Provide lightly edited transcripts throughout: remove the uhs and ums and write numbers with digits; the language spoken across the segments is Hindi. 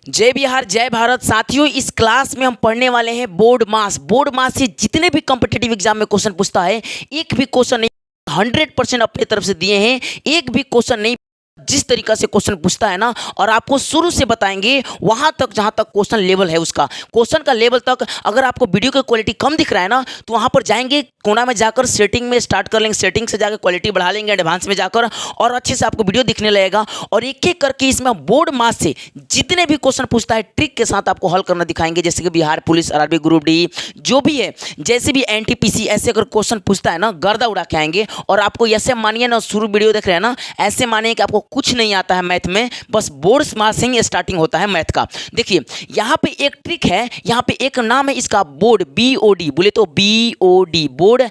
जय बिहार जय भारत साथियों, इस क्लास में हम पढ़ने वाले हैं बोर्ड मास। बोर्ड मास से जितने भी कॉम्पिटिटिव एग्जाम में क्वेश्चन पूछता है, एक भी क्वेश्चन नहीं, 100% अपने तरफ से दिए हैं, एक भी क्वेश्चन नहीं। जिस तरीका से क्वेश्चन पूछता है ना, और आपको शुरू से बताएंगे वहां तक जहां तक क्वेश्चन लेवल है, उसका क्वेश्चन का लेवल तक। अगर आपको वीडियो की क्वालिटी कम दिख रहा है ना, तो वहां पर जाएंगे, कोना में जाकर सेटिंग में स्टार्ट कर लेंगे, सेटिंग से जाकर क्वालिटी बढ़ा लेंगे एडवांस में जाकर, और अच्छे से आपको वीडियो दिखने लगेगा। और एक एक करके इसमें बोर्ड मास से जितने भी क्वेश्चन पूछता है, ट्रिक के साथ आपको हल करना दिखाएंगे। जैसे कि Bihar police, RRB group D, जो भी है, जैसे भी एनटीपीसी, ऐसे अगर क्वेश्चन पूछता है ना, गर्दा उड़ा के आएंगे। और आपको ऐसे मानिए ना, शुरू वीडियो देख रहे हैं ना, ऐसे मानिए कि आपको कुछ नहीं आता है मैथ में, बस बोर्ड मास से ही स्टार्टिंग होता है मैथ का। देखिए यहाँ पे एक ट्रिक है, यहाँ पे एक नाम है इसका बोर्ड, BOD, बोले तो BOD बोर्ड,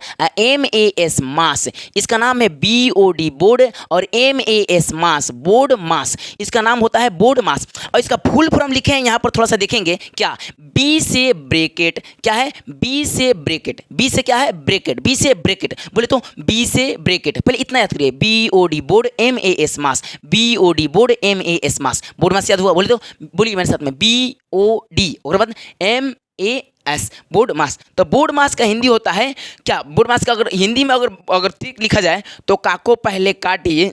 MAS मास, इसका नाम है BOD बोर्ड, और MAS मास, बोर्ड मास, इसका नाम होता है बोर्ड मास। और इसका फुल फॉर्म लिखे हैं यहाँ पर, थोड़ा सा देखेंगे क्या, B से ब्रैकेट, क्या है, B से ब्रैकेट, B से क्या है, ब्रैकेट, B से ब्रैकेट, बोले तो B से ब्रैकेट, पहले इतना याद करिए, BOD बोर्ड MAS मास, BOD बोर्ड MAS मास, बोर्ड मास याद हुआ, बोले तो बोलिए मेरे साथ में, BOD और बाद MAS बोर्ड मास। तो बोर्ड मास का हिंदी होता है क्या, बोर्ड मास का अगर हिंदी में अगर ट्रिक लिखा जाए तो, काको पहले काटिए,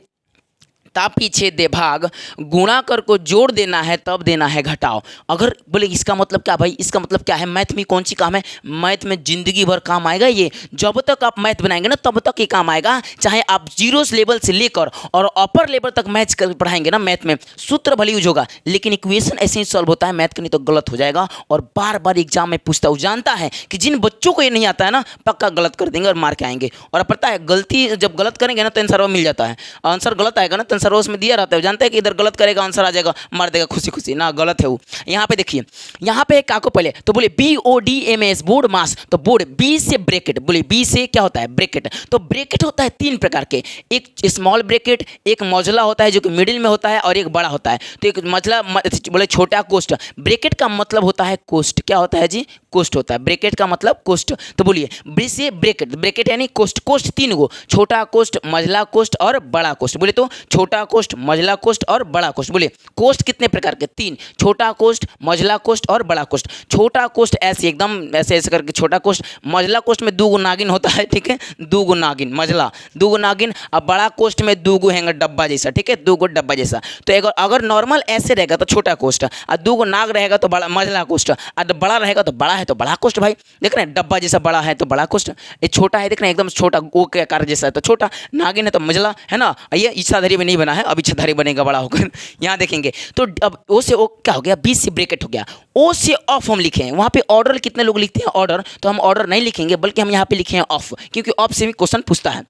ता पीछे दे भाग, गुणा कर को जोड़ देना है, तब देना है घटाओ। अगर बोले इसका मतलब क्या भाई, इसका मतलब क्या है, मैथ में कौन सी काम है, मैथ में जिंदगी भर काम आएगा ये। जब तक आप मैथ बनाएंगे ना, तब तक ये काम आएगा, चाहे आप जीरो लेवल से लेकर और अपर लेवल तक मैथ पढ़ाएंगे ना, मैथ में सूत्र भले यूज होगा, लेकिन इक्वेशन ऐसे ही सॉल्व होता है मैथ का, नहीं तो गलत हो जाएगा। और बार बार एग्जाम में पूछता है, जानता है कि जिन बच्चों को ये नहीं आता है ना, पक्का गलत कर देंगे और मार के आएंगे। और पता है, गलती जब गलत करेंगे ना, तो आंसर मिल जाता है, आंसर गलत आएगा ना, तो आंसर उसमें दिया रहता है, जानते हैं कि इधर गलत करेगा आंसर आ जाएगा, मार देगा खुशी खुशी ना, गलत है वो। यहाँ पे देखिए, यहाँ पे काको पहले तो बोले BOD MAS बोर्ड मास, तो बोर्ड B से ब्रैकेट, बोले B से क्या होता है, ब्रैकेट। तो ब्रैकेट होता है तीन प्रकार के, एक स्मॉल ब्रैकेट, एक मौजला होता है जो कि मिडिल में होता है, और एक बड़ा होता है। तो एक मौजला बोले छोटा कोष्ट, ब्रैकेट का मतलब होता है कोष्ट, क्या होता है जी, कोष्ट होता है, ब्रैकेट का मतलब कोष्ट। तो बोलिए B से ब्रैकेट, ब्रैकेट यानी कोष्ट, कोष्ट तीन गो, छोटा कोष्ट, मझला कोष्ट और बड़ा कोष्ट। बोले तो छोटा कोष्ट, मझला कोष्ट और बड़ा कोष्ट। बोले कोष्ट कितने प्रकार के, तीन, छोटा कोष्ट, मझला कोष्ट और बड़ा कोष्ट। छोटा कोष्ट ऐसे एकदम ऐसे ऐसे करके छोटा कोष्ट, मझला कोष्ट में दो गो नागिन होता है, ठीक है, दो गो नागिन, मझला दो गो नागिन, और बड़ा कोष्ट में दो गो हैंगर डब्बा जैसा, ठीक है, दो गो डब्बा जैसा। तो अगर नॉर्मल ऐसे रहेगा तो छोटा कोष्ट, और दो गो नाग रहेगा तो बड़ा मझला कोष्ट, और बड़ा रहेगा तो बड़ा है तो बड़ा कोष्ट। भाई देख रहे हैं, डब्बा जैसा बड़ा है तो बड़ा कोष्ट, ये छोटा है देख रहे हैं एकदम छोटा ओ के आकार जैसा है तो छोटा, नागिन है तो मझला, है ना। ये इच्छाधारी में नहीं बना है, अब इच्छाधारी बनेगा बड़ा होकर। यहाँ देखेंगे तो अब ओ से ओ क्या हो गया, B से ब्रैकेट हो गया। ओ से ऑफ हम लिखे हैं, वहाँ पे ऑर्डर कितने लोग लिखते हैं ऑर्डर, तो हम ऑर्डर नहीं लिखेंगे, बल्कि हम यहाँ पे लिखे हैं ऑफ, क्योंकि ऑफ से भी क्वेश्चन पूछता है।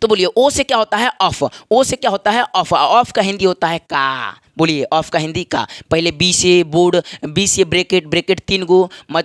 तो बोलिए ओ से क्या होता है, ऑफ, ओ से क्या होता है, ऑफ, ऑफ का हिंदी होता है का। बोलिए ऑफ का हिंदी का। पहले B से बोर्ड, B से ब्रैकेट, ब्रैकेट तीन गो,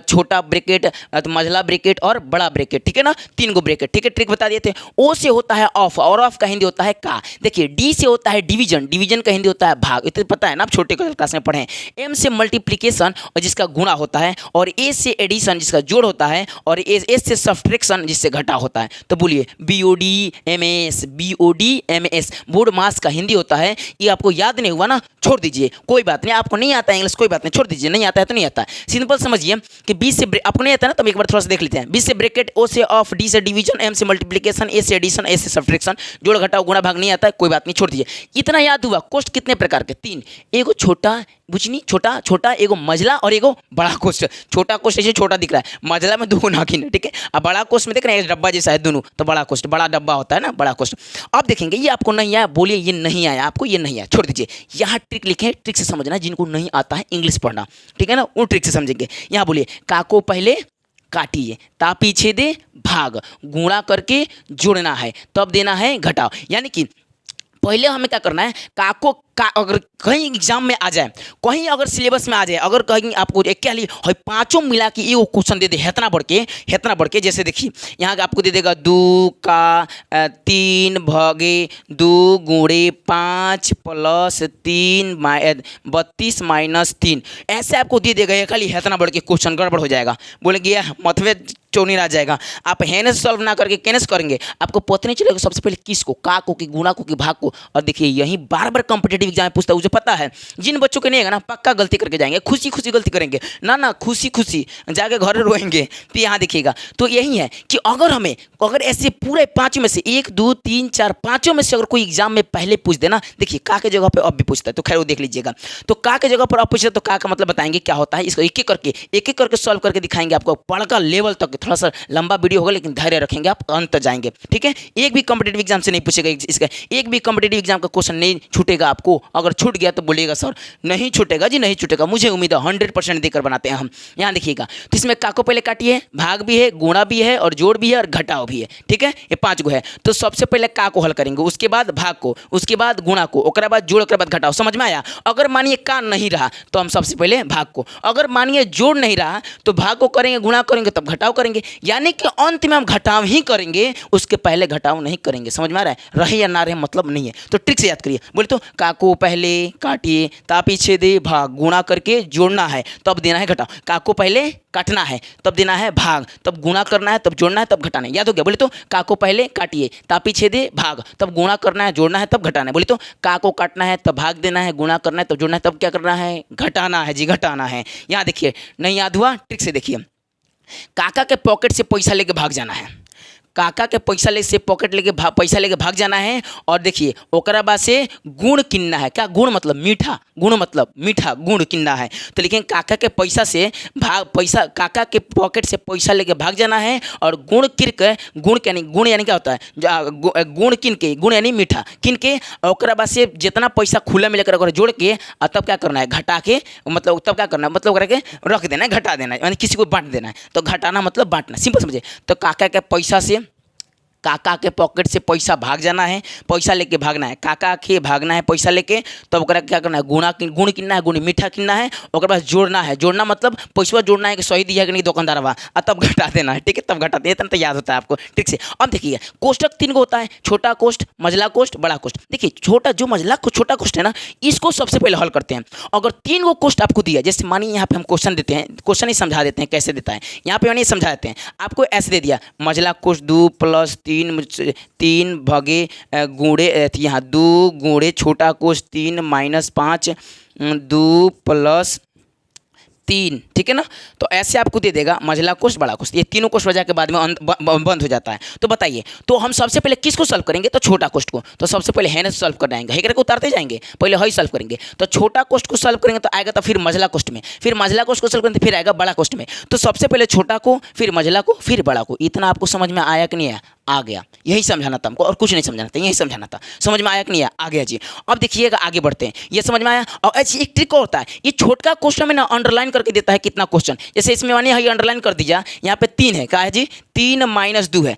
छोटा ब्रैकेट, मझला ब्रैकेट और बड़ा ब्रैकेट, ठीक है ना, तीन गो ब्रैकेट, ठीक है, ट्रिक बता दिए थे। O से होता है ऑफ, और ऑफ का हिंदी होता है का। देखिए D से होता है डिवीजन, डिवीजन का हिंदी होता है भाग, इतना पता है ना, आप छोटे क्लास में पढ़े। M से मल्टीप्लिकेशन, और जिसका गुणा होता है, और A से एडिशन, जिसका जोड़ होता है, और S से सब्ट्रैक्शन, जिससे घटा होता है। तो बोलिए BOD MAS, BOD MAS BODMAS का हिंदी होता है। ये आपको याद नहीं हुआ ना, छोड़ दीजिए, कोई बात नहीं, आपको नहीं आता है इंग्लिश, कोई बात नहीं, छोड़ दीजिए, नहीं आता है तो नहीं आता है। सिंपल समझिए कि B से आपको नहीं आता ना, तो एक बार थोड़ा सा देख लेते हैं। B से ब्रैकेट, O से ऑफ, D से डिवीजन, M से मल्टीप्लिकेशन, A से एडिशन, S से सब्ट्रैक्शन, जोड़ घटाओ गुणा भाग नहीं आता है, कोई बात नहीं, छोड़ दीजिए। इतना याद हुआ। कोष्ट कितने प्रकार के, तीन, एगो छोटा बुझनी, छोटा छोटा, एगो मझला और एगो बड़ा कोष्ट। छोटा कोष्ट ऐसे छोटा दिख रहा है, मझला में दो नागिन है, ठीक है, और बड़ा कोष्ट में देख रहे हैं डब्बा जैसा है दोनों, तो बड़ा कोष्ट, बड़ा डब्बा होता है ना, बड़ा कोष्ट। अब देखेंगे ये आपको नहीं आया, बोलिए ये नहीं आया आपको, ये नहीं आया, छोड़ दीजिए। यहाँ ट्रिक लिखे, ट्रिक से समझना, जिनको नहीं आता है इंग्लिश पढ़ना, ठीक है ना, उन ट्रिक से समझेंगे। यहाँ बोलिए काको पहले काटिए, ता पीछे दे भाग, गुणा करके जोड़ना है, तब देना है घटाओ। यानी कि पहले हमें क्या करना है, काको का अगर कहीं एग्जाम में आ जाए, कहीं अगर सिलेबस में आ जाए, अगर कहीं आपको एक क्या ली है, पाँचों मिला के एगो क्वेश्चन दे दे, हेतना बढ़ के, जैसे देखिए यहाँ आपको दे देगा 2 का 3 भागे 2 गुणे 5 प्लस 3 32 माइनस 3, ऐसे आपको दे देगा, एक खाली हेतना बढ़ के क्वेश्चन गड़बड़ हो जाएगा। बोलेंगे मतवे चौनी आ जाएगा। आप हेने से सॉल्व ना करके केने से करेंगे, आपको पता नहीं चलेगा सबसे पहले किसको, का को कि गुणा को कि भाग को। और देखिए यही बार बार कॉम्पिटेटिव एग्जाम में पूछता है, मुझे पता है जिन बच्चों के नहीं है ना पक्का गलती करके जाएंगे, खुशी खुशी गलती करेंगे ना खुशी खुशी जाके घर रोएंगे। तो यहाँ देखिएगा तो यही है कि अगर ऐसे पूरे पाँचों में से 1 2 3 4 पाँचों में से अगर कोई एग्जाम में पहले पूछ देना, देखिए का के जगह पे अब भी पूछता है तो खैर वो देख लीजिएगा। तो का के जगह पर अब पूछता है तो का मतलब बताएंगे क्या होता है, इसको एक एक करके सॉल्व करके दिखाएंगे आपको बड़का लेवल तक। थोड़ा सा लंबा वीडियो होगा लेकिन धैर्य रखेंगे आप अंत तक जाएंगे, ठीक है। एक भी कॉम्पिटेटिव एग्जाम से नहीं पूछेगा इसका, एक भी कॉम्पिटेटिव एग्जाम का क्वेश्चन नहीं छूटेगा आपको। अगर छूट गया तो बोलिएगा सर नहीं छूटेगा जी, नहीं छूटेगा, मुझे उम्मीद है 100% देकर बनाते हैं हम। यहाँ देखिएगा तो इसमें का को पहले काटिए, भाग भी है, गुणा भी है और जोड़ भी है और घटाव भी है, ठीक है। ये 5 गो है। तो सबसे पहले का को हल करेंगे, उसके बाद भाग को, उसके बाद गुणा को, उसके बाद जोड़, उसके बाद घटाव। समझ में आया। अगर मानिए का नहीं रहा तो हम सबसे पहले भाग को, अगर मानिए जोड़ नहीं रहा तो भाग को करेंगे, गुणा करेंगे तब घटाव करेंगे, यानी कि अंत में हम घटाव ही करेंगे, उसके पहले घटाव नहीं करेंगे। समझ में आ रहा है, रहे या ना रहे मतलब नहीं है। तो ट्रिक से याद करिए, बोले तो का को पहले काटिए, ता पीछे दे भाग, गुणा करके जोड़ना है तब देना है घटाव। का को पहले काटना है तब देना है भाग, तब गुणा करना है तब जोड़ना है तब घटाना है। याद हो गया। बोले तो का को पहले काटिए, ता पीछे दे भाग, तब गुणा करना है, जोड़ना है तब घटाना है। बोले तो का को काटना है तब भाग देना है, गुणा करना है तब जोड़ना है, तब क्या करना है, घटाना है जी, घटाना है। यहाँ देखिए नहीं याद हुआ, ट्रिक से देखिए, काका के पॉकेट से पैसा लेके भाग जाना है, काका के पैसा ले से पॉकेट लेके पैसा लेके भाग जाना है। और देखिए ओकरा बाद से गुण किनना है। क्या गुण मतलब मीठा, गुण मतलब मीठा, गुण किनना है। तो लेकिन काका के पैसा से पैसा, काका के पॉकेट से पैसा लेके भाग जाना है और गुण किन के, गुण यानी क्या होता है, गुण किन के, गुण यानी मीठा किन के, ओकरा बाद से जितना पैसा खुला में लेकर जोड़ के और तब क्या करना है, घटा के, मतलब तब क्या करना है, मतलब करके रख देना है, घटा देना है, यानी किसी को बांट देना है। तो घटाना मतलब बांटना, सिंपल समझे। तो काका के पैसा से, काका के पॉकेट से पैसा भाग जाना है, पैसा लेके भागना है, काका के भागना है पैसा लेके, तब ओकरा क्या करना है, गुण किनना है, गुण मीठा किनना है, ओकर बाद जोड़ना है, जोड़ना मतलब पैसा जोड़ना है कि सही दिया कि नहीं दुकानदार बा, तब घटा देना है, ठीक है, तब घटा देना तो याद होता है आपको, ठीक से। अब देखिए कोष्टक 3 गो होता है, छोटा कोष्ट, मझला कोष्ट, बड़ा कोष्ट। देखिए छोटा जो मझला छोटा कोष्ट है ना, इसको सबसे पहले हल करते हैं। अगर 3 गो कोष्ट आपको दिया, जैसे मानिए यहाँ पे हम क्वेश्चन देते हैं, क्वेश्चन ही समझा देते हैं कैसे देता है, यहाँ पे मैंने समझा देते हैं आपको। ऐसे दे दिया मझला कोष्ट 2 + 3 भगे गुणे, यहाँ 2 गुणे छोटा कोष्ट 3 - 5 2 + 3, ठीक है ना। तो ऐसे आपको दे देगा मझला कोष्ट, बड़ा कोष्ट, ये तीनों कोष्ट वजह के बाद में बंद हो जाता है। तो बताइए, तो हम सबसे पहले किसको सॉल्व करेंगे, तो छोटा कोष्ट को। तो सबसे पहले है ना सॉल्व कर जाएंगे, हेकर को उतारते जाएंगे, पहले हई सॉल्व करेंगे। तो छोटा कोष्ट को सॉल्व करेंगे तो आएगा, तो फिर मझला कोष्ट में, फिर मझला कोष्ट को सॉल्व करेंगे तो फिर आएगा बड़ा कोष्ट में। तो सबसे पहले छोटा को, फिर मझला को, फिर बड़ा को। इतना आपको समझ में आया कि नहीं आया, आ गया। यही समझाना था हमको और कुछ नहीं समझाना था, यही समझाना था। समझ में आया कि नहीं आया, आ गया जी। अब देखिएगा आगे बढ़ते हैं, ये समझ में आया। और ऐसी एक ट्रिक होता है, ये छोटका क्वेश्चन में ना अंडरलाइन करके देता है कितना क्वेश्चन। जैसे इसमें मानिए ये अंडरलाइन कर दीजिए, यहाँ पे 3 है, क्या है जी, 3 - 2 है,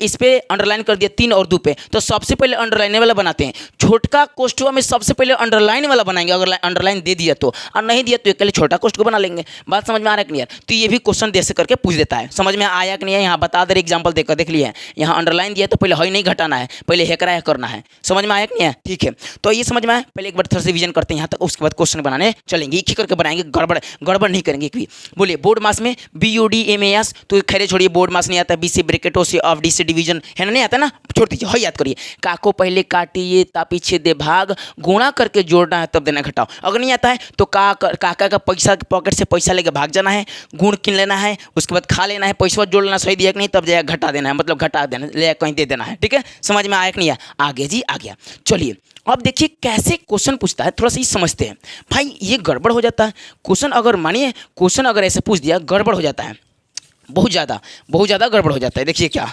इस पे अंडरलाइन कर दिया 3 और 2 पे। तो सबसे पहले अंडरलाइन वाला बनाते हैं, छोटका क्वेश्चन में सबसे पहले अंडरलाइन वाला बनाएंगे। अगर अंडरलाइन दे दिया तो, और नहीं दिया तो एक छोटा क्वेश्चन को बना लेंगे। बात समझ में आ रहा है कि नहीं यार। तो ये भी क्वेश्चन जैसे करके पूछ देता है, समझ में आया कि नहीं है, यहाँ बता दे एग्जाम्पल देकर देख लिया है। यहाँ अंडरलाइन दिया तो पहले हई नहीं घटाना है, पहले हेकरा करना है। समझ में आया कि नहीं है, ठीक है। तो ये समझ में आया। पहले एक बार थोड़ा सा रिवीजन करते हैं यहाँ तक, उसके बाद क्वेश्चन बनाने चलेंगे, एक ही करके बनाएंगे, गड़बड़ नहीं करेंगे एक भी। बोलिए बोर्ड मास में BODMAS, तो खैर छोड़िए, बोर्ड मास नहीं आता, B से ब्रैकेटों से, ऑफ, D से डिवीजन है ना, नहीं आता ना, छोड़ दीजिए, हई याद करिए। का को पहले काटिए, ता पीछे दे भाग, गुणा करके जोड़ना है तब देना घटाओ। अगर नहीं आता है तो काका का पैसा पॉकेट से पैसा लेके भाग जाना है, गुण किन लेना है, उसके बाद खा लेना है, पैसा जोड़ लेना, सही दिया कि नहीं, तब जाएगा घटा देना है, मतलब घटा देना, ले कहीं दे देना है, ठीक है। समझ में आया कि नहीं आया, आ गया जी, आ गया। चलिए अब देखिए कैसे क्वेश्चन पूछता है, थोड़ा सा ही समझते हैं। भाई ये गड़बड़ हो जाता है क्वेश्चन, अगर मानिए क्वेश्चन अगर ऐसे पूछ दिया, गड़बड़ हो जाता है, बहुत ज़्यादा गड़बड़ हो जाता है। देखिए क्या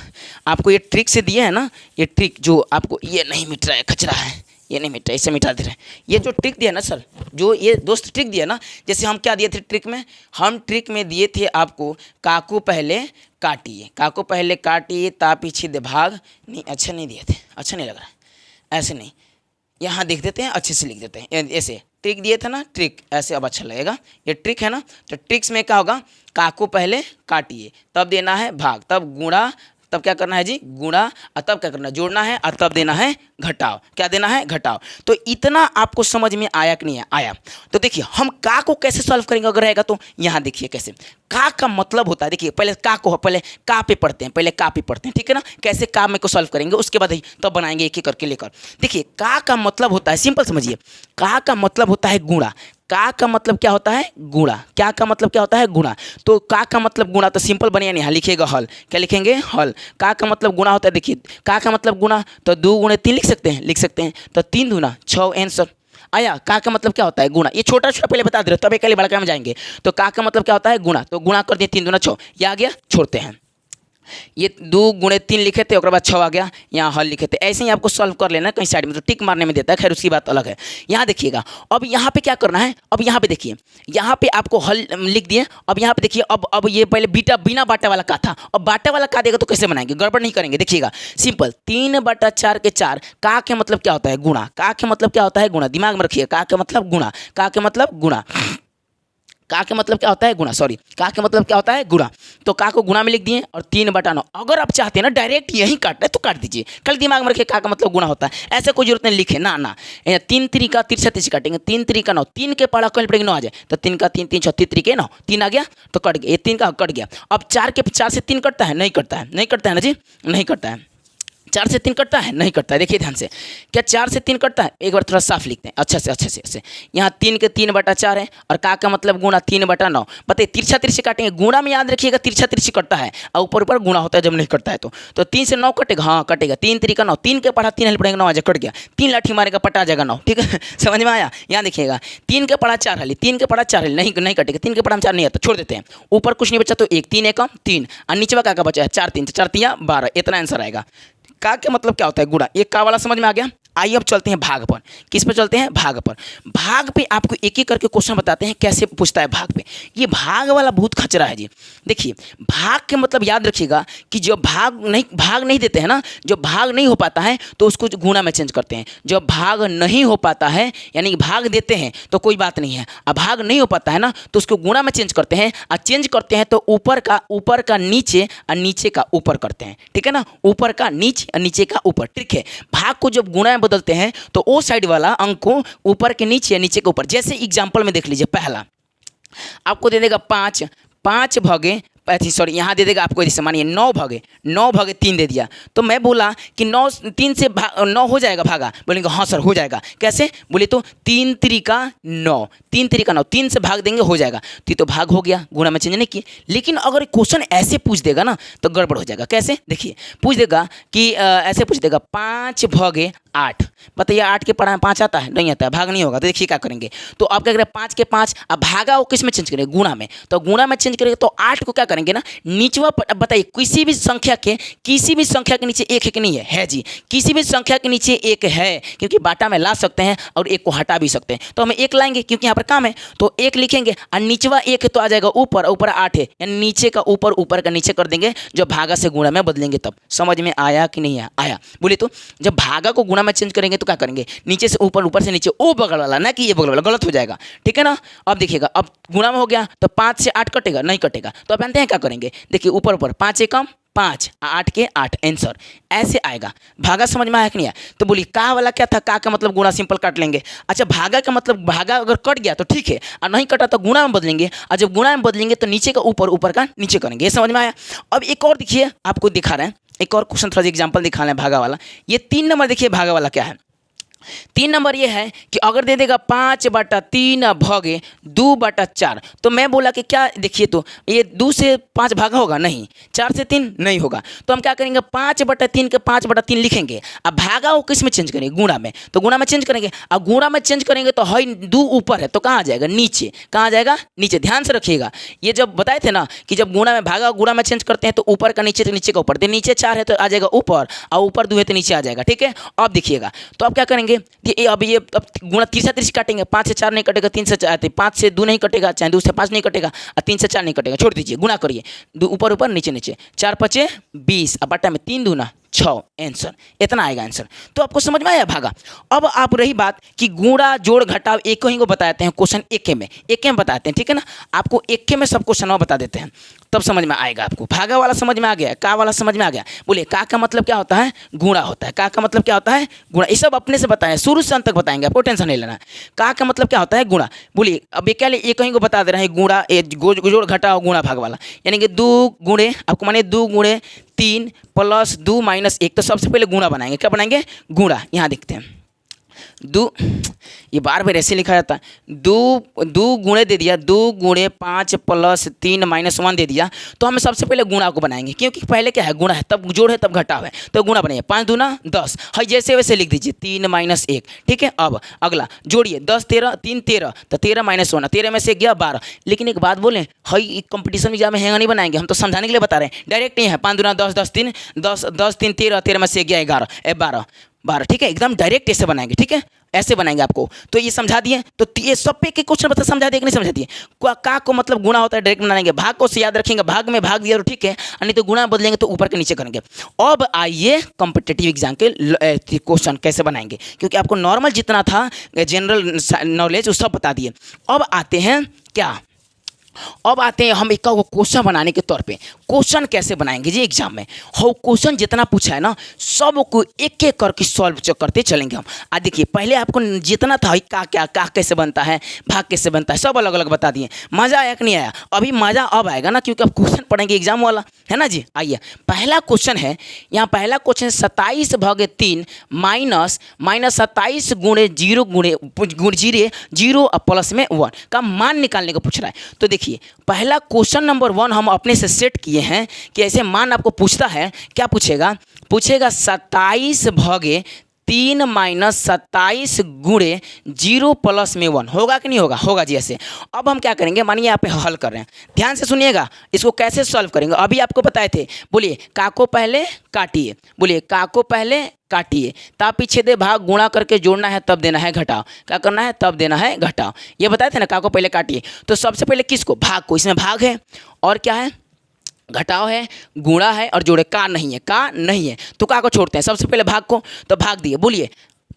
आपको ये ट्रिक से दिया है ना, ये ट्रिक जो आपको, ये नहीं मिट रहा है, कचरा है, ये नहीं मिट रहा है, इसे मिटा दे रहे हैं। ये जो ट्रिक दिया ना सर, जो ये दोस्त ट्रिक दिया ना, जैसे हम क्या दिए थे ट्रिक में, हम ट्रिक में दिए थे आपको काको पहले काटिए, काको पहले काटिए, ता पीछे दे भाग। नहीं अच्छा नहीं दिए थे, अच्छा नहीं लग रहा है, ऐसे नहीं, यहाँ देख देते हैं, अच्छे से लिख देते हैं। ऐसे ट्रिक दिए थे ना, ट्रिक ऐसे अब अच्छा लगेगा, ये ट्रिक है ना। तो ट्रिक्स में क्या होगा, काको पहले काटिए, तब देना है भाग, तब गुणा, तब क्या करना है जी, गुणा, और तब क्या करना है, जोड़ना है, और तब देना है घटाव। क्या देना है, घटाव। तो इतना आपको समझ में आया कि नहीं है? आया। तो देखिए हम का को कैसे सॉल्व करेंगे अगर रहेगा तो, यहाँ देखिए कैसे का मतलब होता है। देखिए पहले का पे पढ़ते हैं, पहले का पे पढ़ते हैं, ठीक है ना। कैसे का में को सॉल्व करेंगे, उसके बाद ही तब बनाएंगे एक एक करके लेकर। देखिए का मतलब होता है, सिंपल समझिए, का मतलब होता है गुणा। का मतलब क्या होता है, गुणा। क्या का मतलब क्या होता है, गुणा। तो का मतलब गुणा, तो सिंपल बनिए नहीं, लिखिएगा हल। क्या लिखेंगे, हल। का मतलब गुणा होता है। देखिए का मतलब गुणा, तो 2 गुणे 3 लिख सकते हैं, लिख सकते हैं। तो 3 दूना 6 आंसर आया। का मतलब क्या होता है, गुणा। ये छोटा छोटा पहले बता दे रहे, तब एक बड़ा में जाएंगे। तो का मतलब क्या होता है, गुणा। तो गुणा कर दिए, 3 दूना 6, ये आ गया। छोड़ते हैं, ये 2 गुणे 3 लिखे थे, और बाद 6 आ गया, यहाँ हल लिखे थे। ऐसे ही आपको सॉल्व कर लेना, कहीं साइड में तो टिक मारने में देता है, खैर उसकी बात अलग है। यहाँ देखिएगा, अब यहाँ पे क्या करना है, अब यहाँ पे देखिए, यहाँ पे आपको हल लिख दिए। अब यहाँ पे देखिए, अब ये पहले बिना बाटा वाला का था, अब बाटा वाला का देगा तो कैसे बनाएंगे, गड़बड़ नहीं करेंगे। देखिएगा सिंपल, 3/4 के 4, का के मतलब क्या होता है, गुणा। का के मतलब क्या होता है, गुणा। दिमाग में रखिए, का के मतलब गुणा, का के मतलब गुणा। का के मतलब क्या होता है, गुणा। सॉरी, का के मतलब क्या होता है, गुणा। तो का को गुणा में लिख दिए, और 3/9। अगर आप चाहते हैं ना डायरेक्ट यही काटना है तो काट दीजिए, कल दिमाग में रखिए का मतलब गुणा होता है। ऐसे कोई जरूरत नहीं लिखे ना, 3 3 तिरछा तिरछी काटेंगे, 3 3 9, 3 के पढ़ा कल पड़ेगा 9 आ जाए, तो 3 का 3 3 6 3 के 9, 3 आ गया तो कट गया, ये 3 का कट गया। अब 4 से 3 कटता है, नहीं कटता है, नहीं कटता है ना जी, नहीं कटता है। 4 से 3 कटता है, नहीं कटता है। देखिए ध्यान से, क्या 4 से 3 कटता है, एक बार थोड़ा साफ लिखते हैं अच्छे से। यहाँ 3 के 3/4 है, और का मतलब गुणा 3/9। बताइए तिरछा तिरछी काटेंगे, गुणा में याद रखिएगा तिरछा तिरछी कटता है, और ऊपर ऊपर गुणा होता है जब नहीं कटता है तो 3 से 9 कटेगा, हाँ कटेगा। 3 3 9, 3 के पढ़ा 3 हल पड़ेगा 9 आ जाए, कट गया। 3 लाठी मारेगा पटा जाएगा 9, ठीक है। समझ में आया। यहाँ देखिएगा, 3 के पढ़ा 4 हली, 3 के पढ़ा 4 हली, नहीं कटेगा। 3 के पढ़ा 4 नहीं आता, छोड़ देते हैं। ऊपर कुछ नहीं बचा तो 1, 3 1 3, और नीचे का बचा है 4 3 4 3 12, इतना आंसर आएगा। का के मतलब क्या होता है, गुणा। एक का वाला समझ में आ गया। आइए अब चलते हैं भाग पर। किस पे चलते हैं, भाग पर। भाग पे आपको एक एक करके क्वेश्चन बताते हैं कैसे पूछता है भाग पे। ये भाग वाला बहुत खचरा है जी। देखिए भाग के मतलब याद रखिएगा कि जो भाग नहीं देते हैं ना, जो भाग नहीं हो पाता है तो उसको गुणा में चेंज करते हैं। जब भाग नहीं हो पाता है यानी कि भाग देते हैं तो कोई बात नहीं है, अब भाग नहीं हो पाता है ना तो उसको गुणा में चेंज करते हैं, और चेंज करते हैं तो ऊपर का नीचे और नीचे का ऊपर करते हैं, ठीक है ना। ऊपर का नीचे और नीचे का ऊपर, ठीक है। भाग को जब गुणा में बदलते हैं तो वो साइड वाला अंक को ऊपर के नीचे या नीचे के ऊपर। जैसे एग्जांपल में देख लीजिए, पहला आपको दे देगा 5 भागे, सॉरी यहाँ दे देगा आपको, जैसे मानिए 9 भागे 3 दे दिया, तो मैं बोला कि 9 3 से 9 हो जाएगा भागा, बोलेंगे हाँ सर हो जाएगा। कैसे बोले तो 3 3 का 9, 3 से भाग देंगे हो जाएगा। तो भाग हो गया, गुणा में चेंज नहीं किए। लेकिन अगर क्वेश्चन ऐसे पूछ देगा ना तो गड़बड़ हो जाएगा। कैसे, देखिए पूछ देगा कि ऐसे पूछ देगा 5 भागे 8, बताइए 8 के पढ़ा 5 आता है, नहीं आता है, भाग नहीं होगा। तो देखिए क्या करेंगे, तो आप क्या करें 5 के 5, अब भागा वो किस में चेंज करेंगे, गुणा में। तो गुणा में चेंज करेंगे तो 8 को क्या करेंगे ना नीचवा, बताइए किसी भी संख्या के नीचे एक है कि नहीं है जी। किसी भी संख्या के नीचे एक है, क्योंकि बाटा में ला सकते हैं और एक को हटा भी सकते हैं, तो हमें एक लाएंगे क्योंकि यहाँ पर काम है, तो एक लिखेंगे। और नीचवा एक तो आ जाएगा ऊपर 8 है, यानी नीचे का ऊपर का नीचे कर देंगे, जो भागा से गुणा में बदलेंगे। तब समझ में आया कि नहीं आया, बोले तो जब भागा को गुणा में चेंज करेंगे तो क्या करेंगे, नीचे से ऊपर से नीचे, ओ बगल वाला ना कि ये बगल वाला, गलत हो जाएगा, ठीक है ना। अब देखिएगा, अब गुणा में हो गया तो 5 से 8 कटेगा, नहीं कटेगा, तो अब जानते हैं क्या करेंगे, देखिए ऊपर 5 एकम 5, 8 के 8 आंसर ऐसे आएगा। भागा समझ में आया कि नहीं आया। तो बोलिए का वाला क्या था, का मतलब गुणा, सिंपल काट लेंगे। अच्छा भागा का मतलब, भागा अगर कट गया तो ठीक है, और नहीं कटा तो गुणा में बदलेंगे, और जब गुणा में बदलेंगे तो नीचे का ऊपर का नीचे करेंगे। ये समझ में आया। अब एक और देखिए, आपको दिखा रहे हैं एक और क्वेश्चन, थोड़ा सा एग्जाम्पल दिखा रहे हैं भागा वाला। ये 3 नंबर देखिए, भागा वाला क्या है। 3 नंबर ये है कि अगर दे देगा 5/3 भागे 2/4, तो मैं बोला कि क्या, देखिए तो ये 2 से 5 भागा होगा नहीं, 4 से 3 नहीं होगा, तो हम क्या करेंगे 5/3 के 5/3 लिखेंगे। अब भागा वो किस में चेंज करेंगे, गुणा में, तो गुणा में चेंज करेंगे। अब गुणा में चेंज करेंगे तो है 2 ऊपर है तो कहाँ आ जाएगा, नीचे। कहाँ आ जाएगा, नीचे। ध्यान से रखिएगा, ये जब बताए थे ना कि जब गुणा में भागा गुणा में चेंज करते हैं तो ऊपर का नीचे, तो नीचे का ऊपर, तो नीचे 4 है तो आ जाएगा ऊपर, और ऊपर 2 है तो नीचे आ जाएगा, ठीक है। अब देखिएगा, तो आप क्या करेंगे, अब गुणा तिरछा तिरछी काटेंगे, 5 से 4 नहीं कटेगा, 3 से 4, 5 से 2 नहीं कटेगा, चाहे 2 से 5 नहीं कटेगा, और 3 से 4 नहीं कटेगा, छोड़ दीजिए। गुणा करिए, ऊपर नीचे नीचे, 4 5 20, अब बटा में 3 दूना 6 आंसर, इतना आएगा आंसर। तो आपको समझ में आया भागा। अब आप रही बात कि गुणा जोड़ घटाव एक ही को बताते हैं क्वेश्चन एक में बताते हैं, ठीक है ना। आपको एक में सब क्वेश्चन बता देते हैं, तब समझ में आएगा आपको। भागा वाला समझ में आ गया, का वाला समझ में आ गया। बोलिए का मतलब क्या होता है, गुणा होता है। का मतलब क्या होता है, गुणा। ये सब अपने से बताएं, शुरू से अंत तक बताएंगे, आपको टेंशन नहीं लेना। का मतलब क्या होता है, गुणा। बोलिए अब ये क्या एक ही को बता दे रहे हैं, गुणा जोड़ घटाओ गुणा भाग वाला, यानी कि 2 गुणे आपको माने 2 गुणे 3 प्लस 2 माइनस 1। तो सबसे पहले गुणा बनाएंगे, क्या बनाएंगे, गुणा। यहाँ देखते हैं 2, ये बार बार ऐसे लिखा जाता है, 2 गुणे दे दिया, 2 गुणे 5 प्लस 3 माइनस 1 दे दिया। तो हम सबसे पहले गुणा को बनाएंगे, क्योंकि पहले क्या है, गुणा है, तब जोड़ है, तब घटाव है, तो गुणा बनाइए। 5 दूना 10 है, जैसे वैसे लिख दीजिए, 3 माइनस 1, ठीक है। अब अगला जोड़िए, 10 13 3 13, तो 13 माइनस 1, 13 में से गया 12। लेकिन एक बात बोलें, हई कंपटीशन एग्जाम में हैंगा नहीं बनाएंगे, हम तो समझाने के लिए बता रहे हैं, डायरेक्ट नहीं है। 5 दूना 10 10 3 10 10 3 13, 13 में से गया 11 12, ठीक है। एकदम डायरेक्ट ऐसे बनाएंगे, ठीक है, ऐसे बनाएंगे आपको। तो ये समझा दिए, तो ये सब पे के क्वेश्चन बता समझा दिए कि नहीं समझा दिए। का को मतलब गुणा होता है, डायरेक्ट बनाएंगे। भाग को से याद रखेंगे, भाग में भाग दिया तो ठीक है, नहीं तो गुणा बदलेंगे तो ऊपर के नीचे करेंगे। अब आइए कॉम्पिटिटिव एग्जाम के क्वेश्चन कैसे बनाएंगे, क्योंकि आपको नॉर्मल जितना था जनरल नॉलेज वो सब बता दिए। अब आते हैं क्या, अब आते हैं हम एक क्वेश्चन बनाने के तौर पे। क्वेश्चन कैसे बनाएंगे जी एग्जाम में, हो क्वेश्चन जितना पूछा है ना सब को एक एक करके सॉल्व करते चलेंगे हम। आज देखिए, पहले आपको जितना था का कैसे बनता है, भाग कैसे बनता है, सब अलग अलग बता दिए। मज़ा आया कि नहीं आया? अभी मज़ा अब आएगा ना, क्योंकि अब क्वेश्चन पढ़ेंगे एग्जाम वाला, है ना जी। आइए पहला क्वेश्चन है, यहाँ पहला क्वेश्चन 27/3 माइनस 27 गुणे 0 गुणे 0 प्लस में 1 का मान निकालने को पूछ रहा है। तो देखिए पहला क्वेश्चन नंबर 1 हम अपने से सेट किए हैं कि ऐसे मान आपको पूछता है, क्या पूछेगा, 27/3 माइनस 27 गुणे 0 प्लस में 1 होगा कि नहीं होगा, होगा जी ऐसे। अब हम क्या करेंगे, मानिए यहाँ पे हल कर रहे हैं, ध्यान से सुनिएगा, इसको कैसे सॉल्व करेंगे अभी आपको बताए थे। बोलिए का को पहले काटिए, बोलिए का को पहले काटिए, ता पीछे दे भाग गुणा करके जोड़ना है तब देना है घटाओ, क्या करना है तब देना है घटाओ। ये बताए थे ना, का को पहले काटिए। तो सबसे पहले किसको, भाग को, इसमें भाग है और क्या है, घटाव है, गुणा है और जोड़े, का नहीं है, का नहीं है तो का को छोड़ते हैं। सबसे पहले भाग को, तो भाग दिए। बोलिए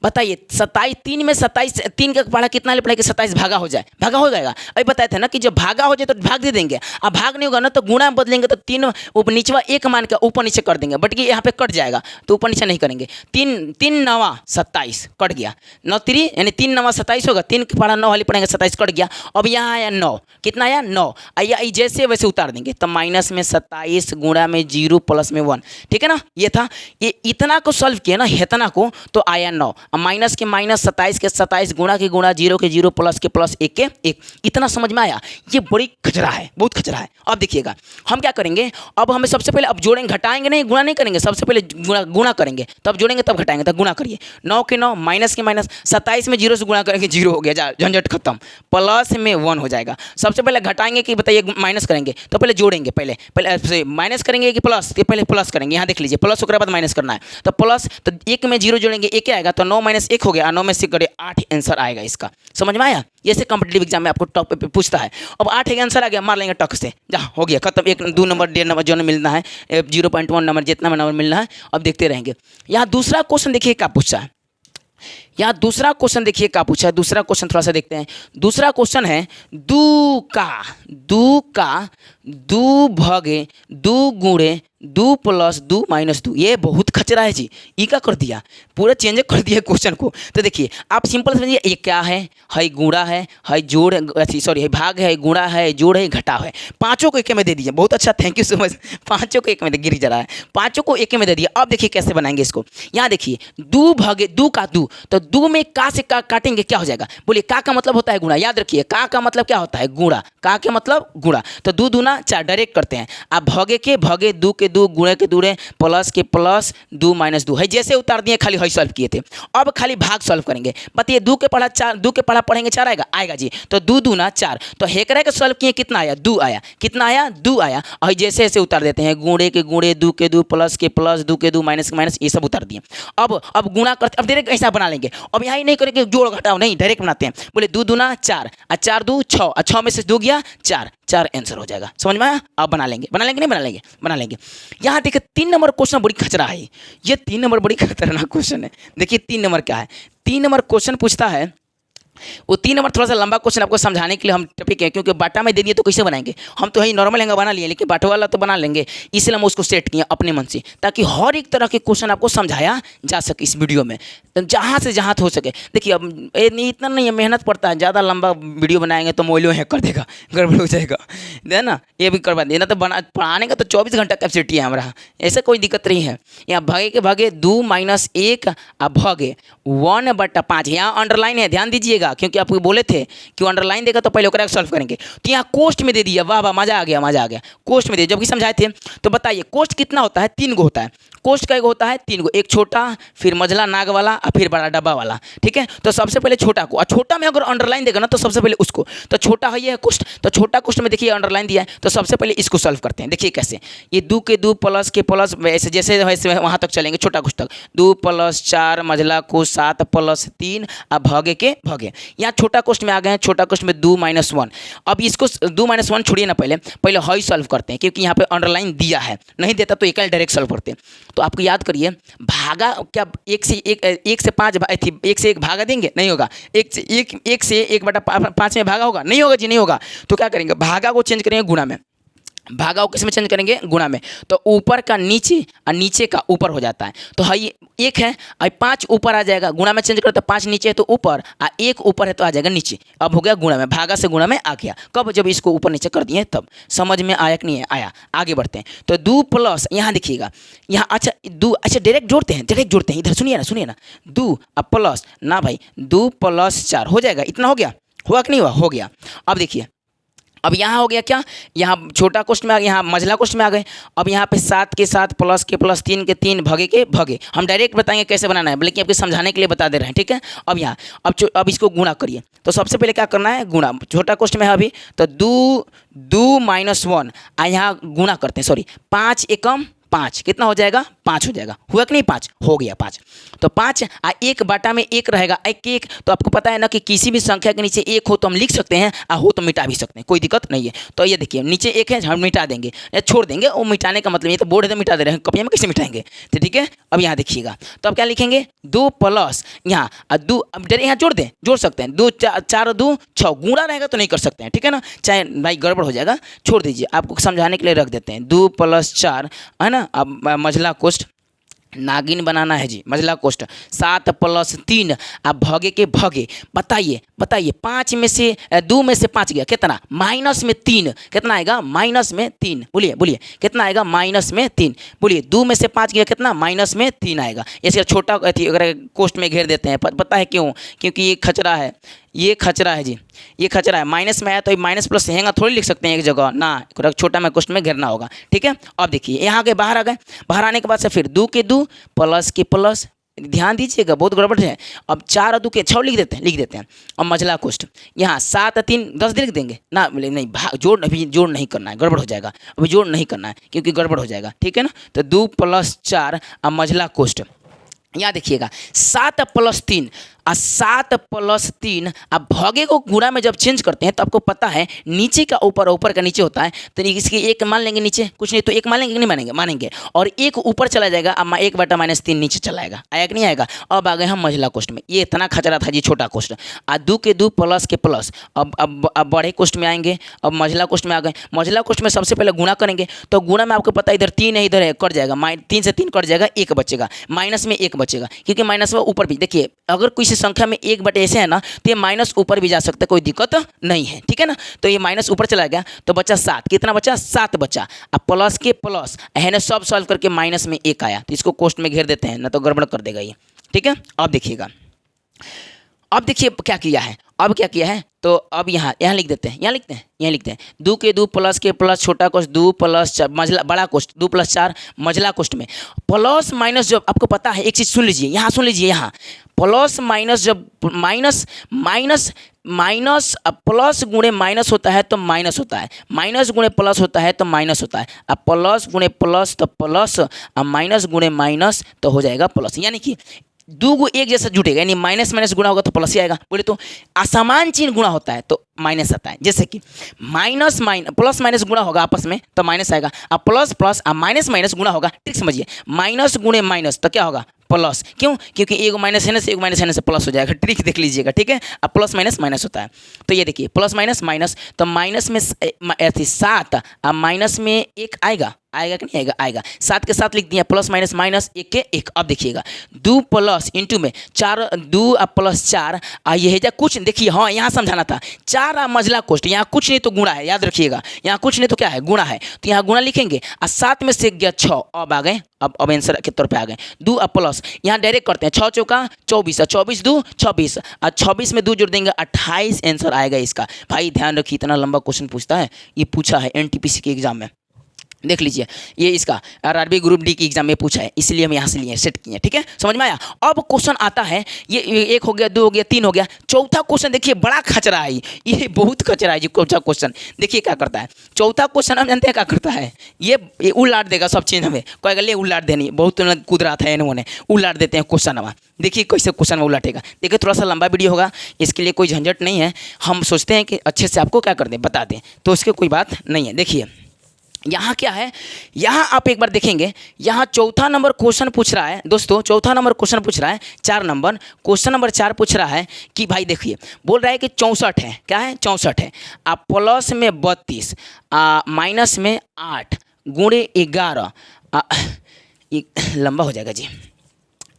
बताइए 27 3 में 27 3 का पढ़ा कितना ले पढ़ा कि 27 भागा हो जाए, भागा हो जाएगा। अभी बताए थे ना कि जब भागा हो जाए तो भाग दे देंगे, अब भाग नहीं होगा ना तो गुणा बदलेंगे, तो 3 ऊपर नीचवा 1 मान के ऊपर नीचे कर देंगे, बट कि यहाँ पे कट जाएगा तो ऊपर नीचे नहीं करेंगे। 3 9 27 कट गया, 9 3 यानी 3 9 27 होगा, 3 के पढ़ा 9 वाली पढ़ेंगे 27 कट गया। अब यहाँ आया 9, कितना आया 9, आइया जैसे वैसे उतार देंगे, तो माइनस में 27 गुणा में 0 प्लस में 1, ठीक है ना। ये था, ये इतना को सॉल्व किया ना, इतना को, तो आया 9। माइनस के माइनस 27 के 27 गुणा के गुणा 0 के 0 प्लस के प्लस 1 के 1। इतना समझ में आया, ये बड़ी खचरा है, बहुत खचरा है। अब देखिएगा हम क्या करेंगे, अब हमें सबसे पहले अब जोड़ेंगे, घटाएंगे नहीं, गुणा नहीं करेंगे, सबसे पहले गुणा करेंगे, तब जोड़ेंगे तब घटाएंगे। तो गुणा करिए, 9 के 9 माइनस के माइनस, 27 में 0 से गुणा करेंगे 0 हो गया, झंझट खत्म, प्लस में 1 हो जाएगा। सबसे पहले घटाएंगे कि बताइए माइनस करेंगे, तो पहले जोड़ेंगे, पहले माइनस करेंगे कि प्लस, पहले प्लस करेंगे। यहाँ देख लीजिए प्लस के बाद माइनस करना है, तो प्लस, तो 1 में 0 जोड़ेंगे 1 आएगा, तो 9 माइनस 1 हो गया, 9 में से करे 8 आंसर आएगा इसका। समझ में आया, ये से कॉम्पिटिटिव एग्जाम में आपको टॉप पे पूछता है। अब 8 आंसर आ गया, मार लेंगे टक से, जहाँ हो गया खत्म। 1 2 नंबर 1.5 नंबर जो मिलना है, 0.1 नंबर जितना नंबर मिलना है, अब देखते रहेंगे। यहाँ दूसरा क्वेश्चन देखिए क्या पूछा है, यहाँ दूसरा क्वेश्चन देखिए क्या पूछा है। दूसरा क्वेश्चन थोड़ा सा देखते हैं। दूसरा क्वेश्चन है 2 का 2 भागे 2 गुणे 2 प्लस 2 माइनस 2। ये बहुत खचरा है जी, ये क्या कर दिया, पूरा चेंज कर दिया क्वेश्चन को। तो देखिए आप सिंपल समझिए, ये क्या है गुणा है जोड़, सॉरी भाग है, गुणा है, जोड़ है, घटाव है, पांचों को एक में दे दीजिए। बहुत अच्छा, थैंक यू सो मच, पांचों को एक में गिर जा रहा है, पांचों को एक में दे दिया। अब देखिए कैसे बनाएंगे इसको। यहाँ देखिए 2 भागे 2 का 2, तो 2 में का से का काटेंगे, क्या हो जाएगा। बोलिए का मतलब होता है गुणा, याद रखिए का मतलब क्या होता है, गुणा, का के मतलब गुणा। तो 2 दूना 4 डायरेक्ट करते हैं। आप भागे 2 के 2 गुणे के दूरे प्लस के प्लस 2 माइनस 2 है, जैसे उतार दिए, खाली हई सॉल्व किए थे। अब खाली भाग सॉल्व करेंगे। बताइए 2 के पढ़ा 4, 2 के पढ़ा पढ़ेंगे 4 आएगा जी, तो 2 दूना 4, तो हेकरा के सॉल्व किए कितना आया, 2 आया, कितना आया 2 आया। और जैसे ऐसे उतार देते हैं, गुणे के गुणे 2 के 2 प्लस के प्लस 2 के 2 माइनस के माइनस, ये सब उतार दिए। अब गुणा करते, अब डायरेक्ट ऐसा बना लेंगे। अब यहाँ ही नहीं करेंगे जोड़ घटाओ, नहीं डायरेक्ट बनाते हैं। बोले 2 दूना 4, 4 2 6, 6 में से 2 गया 4, 4 आंसर हो जाएगा। समझ में आया? आप बना लेंगे नहीं बना लेंगे। यहाँ देखिए 3 नंबर क्वेश्चन बड़ी खतरा है। ये 3 नंबर बड़ी खतरनाक क्वेश्चन है। देखिए 3 नंबर क्या है। 3 नंबर क्वेश्चन पूछता है, वो 3 नंबर थोड़ा सा लंबा क्वेश्चन आपको समझाने के लिए हम टॉपिक है, क्योंकि बाटा में दे दिए तो कैसे बनाएंगे। हम तो यही नॉर्मल लहंगा बना लिए, लेकिन बाटा वाला तो बना लेंगे, इसलिए हम उसको सेट किए अपने मन से, ताकि हर एक तरह के क्वेश्चन आपको समझाया जा सके इस वीडियो में, तो जहाँ से जहाँ हो सके। देखिए अब इतना नहीं है, मेहनत पड़ता है, ज़्यादा लंबा वीडियो बनाएंगे तो मोबाइल हैक कर देगा, गड़बड़ हो जाएगा, है ना। ये भी करवा देना, तो पढ़ाने का तो 24 घंटा कैपेसिटी है हमारा, ऐसा कोई दिक्कत नहीं है। यहाँ भागे के भागे 2 - 1 अब भागे 1/5। यहाँ अंडरलाइन है, ध्यान दीजिएगा, क्योंकि आपको बोले थे कि अंडरलाइन देगा तो पहले ओकरा सॉल्व करेंगे। तो यहाँ कोस्ट में दे दिया, वाह वाह, मजा आ गया। कोस्ट में दे, जबकि समझाए थे। तो बताइए कोस्ट कितना होता है? 3 गो होता है। कोस्ट का एक होता है 3 गो, एक छोटा, फिर मझला नाग वाला और फिर बड़ा डब्बा वाला, ठीक है। तो सबसे पहले छोटा को, और छोटा में अगर अंडरलाइन देगा ना तो सबसे पहले उसको, तो छोटा है ये कोस्ट, तो छोटा कोस्ट में देखिए अंडरलाइन दिया है, तो सबसे पहले इसको सॉल्व करते हैं। देखिए कैसे, ये 2 के 2 प्लस के प्लस, वैसे जैसे वैसे वहाँ तक चलेंगे, छोटा कोस्ट तक 2 + 4 मझला को 7 + 3 अब भागे के भागे। यहाँ छोटा कोस्ट में आ गए हैं, छोटा कोस्ट में 2 - 1। अब इसको 2 - 1 छोड़िए ना, पहले हाई सॉल्व करते हैं, क्योंकि यहाँ पे अंडरलाइन दिया है, नहीं देता तो एकल डायरेक्ट सॉल्व करते हैं। तो आपको याद करिए, भागा क्या 1 से 5 1 से 1 भागा देंगे? नहीं होगा। 1 से 1/5 में भागा होगा? नहीं होगा जी, नहीं होगा। तो क्या करेंगे, भागा को चेंज करेंगे गुणा में, भागा को किस में चेंज करेंगे? गुणा में। तो ऊपर का नीचे और नीचे का ऊपर हो जाता है। तो है 1 है, और 5 ऊपर आ जाएगा, गुणा में चेंज करो तो 5 नीचे है तो ऊपर, और 1 ऊपर है तो आ जाएगा नीचे। अब हो गया गुणा में, भागा से गुणा में आ गया। कब? जब इसको ऊपर नीचे कर दिए तब। समझ में आया कि नहीं है? आया। आगे बढ़ते हैं। तो 2 प्लस, यहाँ देखिएगा, यहाँ अच्छा 2, अच्छा डायरेक्ट जोड़ते हैं, इधर सुनिए ना 2 प्लस ना भाई, 2 + 4 हो जाएगा। इतना हो गया, हुआ कि नहीं हुआ? हो गया। अब देखिए, अब यहाँ हो गया क्या, यहाँ छोटा कोष्ट में आ गए, यहाँ मझला कोष्ट में आ गए। अब यहाँ पे 7 के 7 प्लस के प्लस 3 के 3 भगे के भगे। हम डायरेक्ट बताएंगे कैसे बनाना है, लेकिन आपको समझाने के लिए बता दे रहे हैं, ठीक है। अब यहाँ अब इसको गुणा करिए। तो सबसे पहले क्या करना है? गुणा। छोटा कोष्ट में है अभी, तो 2 - 1, यहाँ गुणा करते हैं, सॉरी 5 एकम 5, कितना हो जाएगा? 5 हो जाएगा। हुआ कि नहीं? 5 हो गया। 5 तो 5 और 1 बाटा में 1 रहेगा, 1 तो आपको पता है ना कि किसी भी संख्या के नीचे 1 हो तो हम लिख सकते हैं, और हो तो मिटा भी सकते हैं, कोई दिक्कत नहीं है। तो ये देखिए नीचे 1 है, हम मिटा देंगे या छोड़ देंगे। वो मिटाने का मतलब ये तो बोर्ड है तो मिटा दे रहे हैं, कॉपी में कैसे मिटाएंगे? तो ठीक है, अब यहाँ देखिएगा, तो अब क्या लिखेंगे? 2 प्लस यहाँ 2, अब डायरेक्ट यहाँ जोड़ दें, जोड़ सकते हैं। 2 4 2 6, गुणा रहेगा तो नहीं कर सकते हैं, ठीक है ना, चाहे भाई गड़बड़ हो जाएगा, छोड़ दीजिए। आपको समझाने के लिए रख देते हैं। 2 + 4 है ना। अब मझला कोष्ट नागिन बनाना है जी, मझला कोष्ट 7 + 3 अब भगे के भगे। बताइए 5 में से 2 में से 5 गया, कितना? -3। कितना आएगा? -3। बोलिए कितना आएगा? -3। बोलिए 2 में से 5 गया, कितना? -3 आएगा। ऐसे छोटा अगर कोष्ट में घेर देते हैं, पता है क्यों? क्योंकि ये खचरा है, ये खचरा है जी, ये खचरा है। माइनस में आया तो माइनस प्लस हैंगा थोड़ी लिख सकते हैं एक जगह ना, छोटा में क्वेश्चन में घेरना होगा, ठीक है। अब देखिए यहाँ गए, बाहर आ गए, बाहर आने के बाद से फिर 2 के 2 प्लस के प्लस, ध्यान दीजिएगा बहुत गड़बड़ है। अब 4 और 2 के 6 लिख देते हैं। अब मझला कोष्ट यहाँ 7 और 3 10 लिख देंगे ना, नहीं जोड़ नहीं करना है, गड़बड़ हो जाएगा। अभी जोड़ नहीं करना है क्योंकि गड़बड़ हो जाएगा, ठीक है ना। तो 2 + 4 अब मझला कोष्ट, यहाँ देखिएगा 7 + 3 और 7 + 3 अब भगे को गुणा में जब चेंज करते हैं तो आपको पता है नीचे का ऊपर, ऊपर का नीचे होता है। तो इसके 1 मान लेंगे, नीचे कुछ नहीं तो 1 मान लेंगे कि नहीं मानेंगे, और 1 ऊपर चला जाएगा, अब 1/-3 नीचे चला आएगा। आया कि नहीं आएगा? अब आ गए हम मझला कोष्ट में। ये इतना खचरा था जी छोटा कोष्ट। और 2 के 2 प्लस के प्लस, अब बड़े कोष्ट में आएंगे। अब मझला कोष्ट में आ गए। मझला कोष्ट में सबसे पहले गुणा करेंगे, तो गुणा में आपको पता है इधर 3 है, इधर है, कट जाएगा, 3 से 3 कट जाएगा, 1 बचेगा, माइनस में 1 बचेगा, क्योंकि माइनस में ऊपर भी देखिए, अगर किसी संख्या में 1 बटे ऐसे है ना तो ये माइनस ऊपर भी जा सकता है, कोई दिक्कत नहीं है, ठीक है ना। तो ये माइनस ऊपर चला गया तो बचा 7, कितना बचा? 7 बचा। अब प्लस के प्लस है सब सॉल्व करके माइनस में 1 आया, तो इसको कोष्ट में घेर देते हैं ना तो गड़बड़ कर देगा ये, ठीक है। अब देखिएगा, अब देखिए क्या किया है, तो अब यहाँ लिख देते हैं, यहाँ लिखते हैं 2 के 2 प्लस के प्लस छोटा कोष्ट 2 + 4 मझला बड़ा कोष्ट 2 + 4 मझला कोष्ट में प्लस माइनस, जब आपको पता है एक चीज़ सुन लीजिए, यहाँ प्लस माइनस, जब माइनस प्लस गुणे माइनस होता है तो माइनस होता है, माइनस गुणे प्लस होता है तो माइनस होता है। अब प्लस गुणे प्लस तो प्लस, अब माइनस गुणे माइनस तो हो जाएगा प्लस। यानी कि दो गो एक जैसा जुटेगा, यानी माइनस माइनस गुणा होगा तो प्लस ही आएगा। बोले तो असमान चिन्ह गुणा होता है तो माइनस आता है। जैसे कि माइनस प्लस माइनस गुणा होगा आपस में तो माइनस आएगा, अब प्लस प्लस अब माइनस माइनस गुणा होगा। ठीक समझिए, माइनस गुणे माइनस तो क्या होगा प्लस, क्यों? क्योंकि एक माइनस है ना से एक माइनस है ना से प्लस हो जाएगा। ट्रिक देख लीजिएगा, ठीक है। अब प्लस माइनस माइनस होता है तो ये देखिए प्लस माइनस माइनस, तो माइनस में 7 अब माइनस में 1 आएगा, आएगा कि नहीं आएगा? आएगा। 7 के साथ लिख दिया प्लस माइनस माइनस 1 के 1। अब देखिएगा 2 प्लस इंटू में 4, 2 प्लस 4 ये है जा कुछ देखिए, हाँ यहाँ समझाना था 4 मझला कोष्ट, यहाँ कुछ नहीं तो गुणा है, याद रखिएगा यहाँ कुछ नहीं तो क्या है गुणा है, तो यहाँ गुणा लिखेंगे और 7 में से गया 6, अब आ गए, अब आंसर के तौर पे आ गए 2 प्लस, यहाँ डायरेक्ट करते हैं 6 चौका 24 और 24 2 26 और 26 में 2 जोड़ देंगे 28 आंसर आएगा इसका। भाई ध्यान रखिए इतना लंबा क्वेश्चन पूछता है, ये पूछा है एनटीपीसी के एग्जाम में, देख लीजिए ये इसका आरआरबी ग्रुप डी की एग्जाम में पूछा है, इसलिए हम यहाँ से लिए सेट किए, ठीक है, समझ में आया। अब क्वेश्चन आता है, ये 1 हो गया 2 हो गया 3 हो गया, चौथा क्वेश्चन देखिए बड़ा खचरा है, ये बहुत खचरा है जी। चौथा क्वेश्चन देखिए क्या करता है, चौथा क्वेश्चन हम जानते हैं क्या करता है, ये उलाट देगा सब चीज़, हमें कहेगा ले उलाट देनी, बहुत कूद रहा था इन्होंने, उलाट देते हैं क्वेश्चन हमारा। देखिए कैसे क्वेश्चन में उलाटेगा, देखिए थोड़ा सा लंबा वीडियो होगा, इसके लिए कोई झंझट नहीं है, हम सोचते हैं कि अच्छे से आपको क्या कर दें बता दें, तो उसकी कोई बात नहीं है। देखिए यहाँ क्या है, यहाँ आप एक बार देखेंगे, यहाँ चौथा नंबर क्वेश्चन पूछ रहा है दोस्तों, चौथा नंबर क्वेश्चन पूछ रहा है 4 नंबर, क्वेश्चन नंबर 4 पूछ रहा है कि भाई देखिए बोल रहा है कि 64 है, क्या है 64 है, आप प्लस में 32 माइनस में 8 गुणे 11 लंबा हो जाएगा जी।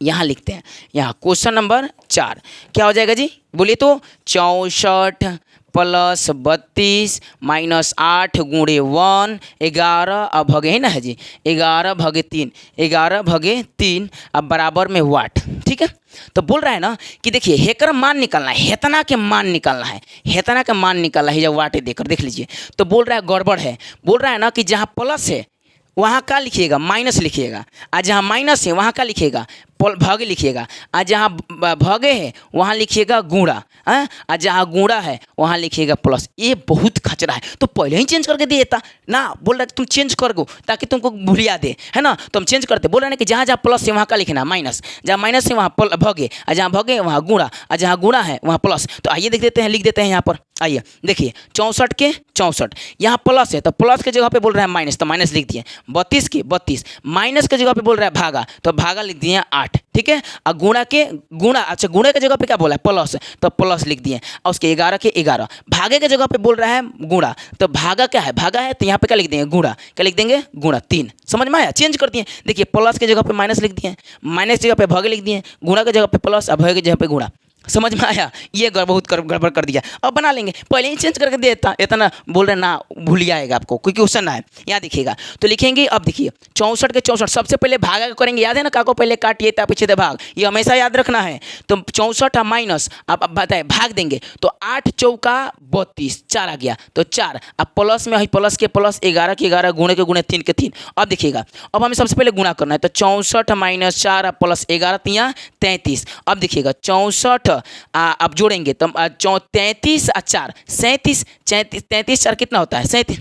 यहाँ लिखते हैं, यहाँ क्वेश्चन नंबर 4 क्या हो जाएगा जी, बोलिए तो 64 प्लस 32 माइनस 8 गुणे 1 11 अब भगे है ना है जी, 11 भगे 3 11 भगे 3 अब बराबर में वाट, ठीक है। तो बोल रहा है ना कि देखिए हेकर मान निकालना है, हेतना के मान निकालना है, हेतना का मान निकालना है, जब वाट देकर देख लीजिए। तो बोल रहा है गड़बड़ है, बोल रहा है ना कि जहाँ प्लस है वहाँ क्या लिखिएगा माइनस लिखिएगा, और जहाँ माइनस है वहाँ क्या लिखिएगा भागे लिखिएगा, और जहाँ भागे है वहाँ लिखिएगा गुणा, और जहाँ गुणा है वहाँ लिखिएगा प्लस। ये बहुत खचरा है, तो पहले ही चेंज करके देता ना, बोल रहा है तुम चेंज कर गो ताकि तुमको भूलिया दे, है ना, तो हम चेंज करते। बोल रहे हैं कि जहाँ जहाँ प्लस है वहाँ का लिखना माइनस, जहाँ माइनस है वहाँ भगे, और जहाँ भगे वहाँ गुणा, और जहाँ गुणा है वहाँ प्लस। तो आइए देख देते हैं, लिख देते हैं यहाँ पर, आइए देखिए 64 के 64, यहाँ प्लस है तो प्लस के जगह पे बोल रहा है माइनस, तो माइनस लिख दिए, 32 के 32, माइनस के जगह पे बोल रहा है भागा, तो भागा लिख दिए 8, ठीक है। और गुणा के गुणा, अच्छा गुणा के जगह पे क्या बोला है प्लस, तो प्लस लिख दिए, और उसके 11 के 11, भागे के जगह पे बोल रहा है गुणा, तो भागा क्या है भागा है, तो यहाँ पे क्या लिख देंगे गुणा, क्या लिख देंगे गुणा 3, समझ में आया, चेंज कर दिए। देखिए प्लस के जगह पे माइनस लिख दिए, माइनस की जगह पे भागे लिख दिए, गुणा के जगह पे प्लस, और भागे की जगह पे गुणा, समझ में आया। ये बहुत गड़बड़ कर दिया, अब बना लेंगे, पहले ही चेंज करके देता, इतना बोल रहे ना भूल आएगा आपको, क्योंकि क्वेश्चन है यहाँ दिखेगा। तो लिखेंगे, अब देखिए 64 के 64 सबसे पहले भागा करेंगे, याद है ना काको पहले काटिए ता पीछे दे भाग, ये हमेशा याद रखना है। तो 64 माइनस अब बताए भाग देंगे, तो 8 चौका 32 4 आ गया, तो 4, अब प्लस में प्लस के प्लस 11 के 11 गुणे के गुणे 3 के 3। अब देखिएगा अब हमें सबसे पहले गुणा करना है, तो 64 माइनस 4 प्लस 11 3 33। अब देखिएगा 64 अब जोड़ेंगे तो 33 और 4 37, 33 4 कितना होता है 37,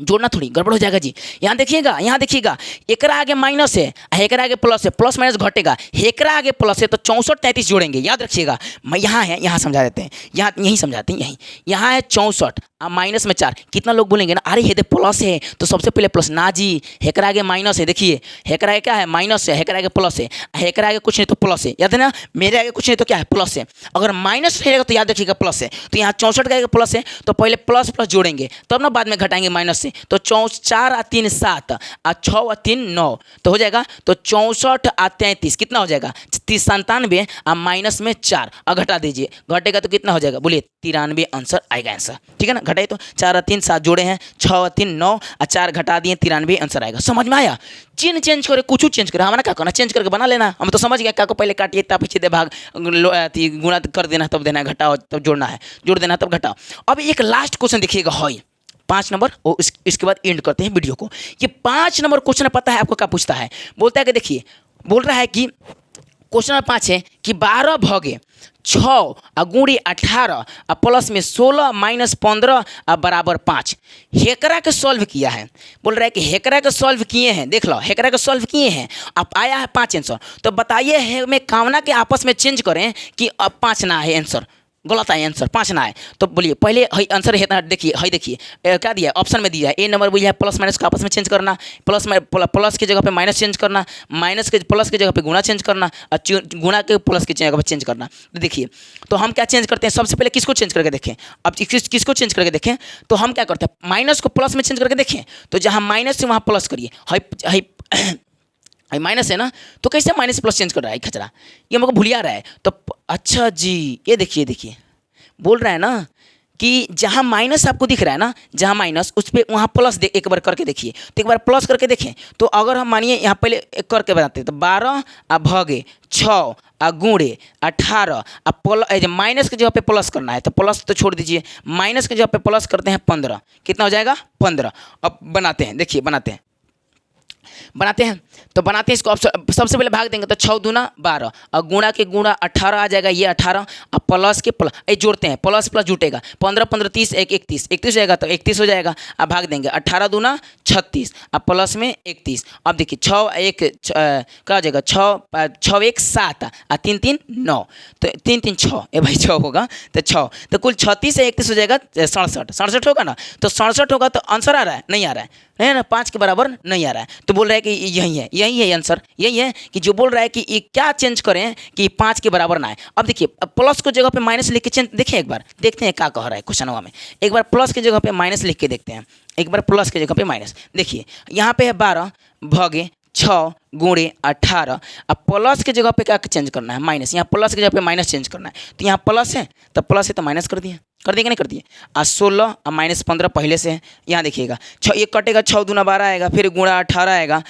जोड़ना थोड़ी गड़बड़ हो जाएगा जी। यहाँ देखिएगा एकरा आगे माइनस है, एकरा आगे प्लस है, प्लस माइनस घटेगा, एकरा आगे प्लस है, तो 64 33 जोड़ेंगे, याद रखिएगा। मैं यहाँ है, यहाँ समझा देते हैं, यहीं समझाते हैं, यहाँ है 64 माइनस में 4, कितना लोग बोलेंगे ना अरे ये दे प्लस है तो सबसे पहले प्लस, ना जी हेकरा आगे माइनस है, देखिए हेकरा आगे क्या है माइनस है, हेकरा आगे प्लस है, हेकरा आगे कुछ नहीं तो प्लस है, याद है ना, मेरे आगे कुछ नहीं तो क्या है प्लस है, अगर माइनस रहेगा तो याद रखिएगा प्लस है। तो यहाँ 64 का आगे प्लस है, तो पहले प्लस प्लस जोड़ेंगे तब ना बाद में घटाएंगे माइनस से, तो 4 और 3 7 और 6 और 3 9, तो हो जाएगा तो 64 और 33 कितना हो जाएगा 97 और माइनस में 4 और घटा दीजिए, घटेगा तो कितना हो जाएगा बोलिए 93 आंसर आएगा आंसर, ठीक है ना। घटाइए तो 4 और 3 7 जोड़े हैं, 6 और 3 9 और 4 घटा दिए 93 आंसर आएगा। समझ में आया, चिन्ह चेंज करे कुछ चेंज करे, हमारा क्या करना चेंज करके बना लेना, हम तो समझ गया क्या को पहले काटिए तब पीछे दे भाग गुणा कर देना तब देना, घटाओ तब जोड़ना है, जोड़ देना तब घटाओ। अब एक लास्ट क्वेश्चन देखिएगा हॉय 5 नंबर, और इसके बाद एंड करते हैं वीडियो को। ये 5 नंबर क्वेश्चन पता है आपको क्या पूछता है, बोलता है कि देखिए बोल रहा है कि क्वेश्चन नंबर 5 है कि 12 भगे 6 और गुणे 18 और प्लस में 16 माइनस 15 और बराबर 5। हेकरा के सॉल्व किया है, बोल रहा है कि हेकरा के सॉल्व किए हैं, देख लो हेकरा के सॉल्व किए हैं, अब आया है 5 आंसर। तो बताइए हमें कामना के आपस में चेंज करें कि अब 5 ना है आंसर, गलत है आंसर, 5 ना है। तो बोलिए पहले हई आंसर है, देखिए क्या दिया है, ऑप्शन में दिया है ए नंबर बोलिए प्लस माइनस को आपस में चेंज करना, प्लस की जगह पे माइनस चेंज करना, माइनस के प्लस की जगह पे गुणा चेंज करना और गुणा के प्लस की जगह पे चेंज करना। तो देखिए तो हम क्या चेंज करते हैं, सबसे पहले किसको चेंज करके देखें, अब किसको चेंज करके देखें, तो हम क्या करते हैं माइनस को प्लस में चेंज करके देखें। तो जहाँ माइनस है वहाँ प्लस करिए, हई माइनस है ना, तो कैसे माइनस प्लस चेंज कर रहा है खचरा, ये हमको भूलिया रहा है। तो अच्छा जी ये देखिए बोल रहा है ना कि जहाँ माइनस आपको दिख रहा है ना, जहाँ माइनस उस पर वहाँ प्लस एक बार करके देखिए। तो एक बार प्लस करके देखें, तो अगर हम मानिए यहाँ पहले एक करके बताते हैं, तो 12 आ भगे 6 आ गुणे 18 आ माइनस की जगह पे प्लस करना है, तो प्लस तो छोड़ दीजिए, माइनस की जगह पे प्लस करते हैं 15, कितना हो जाएगा 15। अब बनाते हैं, देखिए बनाते हैं तो बनाते हैं इसको। सबसे पहले भाग देंगे तो 6 दूना 12 और गुणा के गुणा 18 आ जाएगा, ये 18 और प्लस के प्लस जोड़ते हैं, प्लस प्लस जुटेगा 15 15 30 31 हो जाएगा, तो 31 हो जाएगा। अब भाग देंगे 18 दूना 36 और प्लस में 31। अब देखिए 6 1 क्या हो जाएगा, 6 1 7 और 3 3 9, तो 3 3 6 ये भाई 6 होगा, तो 6 तो कुल 36 से 31 हो जाएगा 67 होगा ना। तो 67 होगा, तो आंसर आ रहा है नहीं आ रहा है ना, 5 के बराबर नहीं आ रहा है। तो बोल रहा है कि यही है आंसर, यही है कि जो बोल रहा है कि ये क्या चेंज करें कि 5 के बराबर ना आए। अब देखिए प्लस को जगह पे माइनस लिख के चेंज देखिए, एक बार देखते हैं क्या कह रहा है क्वेश्चन में। एक बार प्लस की जगह पे माइनस लिख के देखते हैं, एक बार प्लस की जगह पे माइनस। देखिए यहाँ पे है 12 भगे 6 गुणे 18, अब प्लस की जगह पे क्या चेंज करना है, माइनस। यहाँ प्लस की जगह पे माइनस चेंज करना है, तो यहाँ प्लस है तो प्लस है तो माइनस कर दिए कि नहीं कर दिए। और 16 और माइनस 15 पहले से है, यहाँ देखिएगा 6 एक कटेगा, 6 दूना 12 आएगा, फिर गुणा 18 आएगा,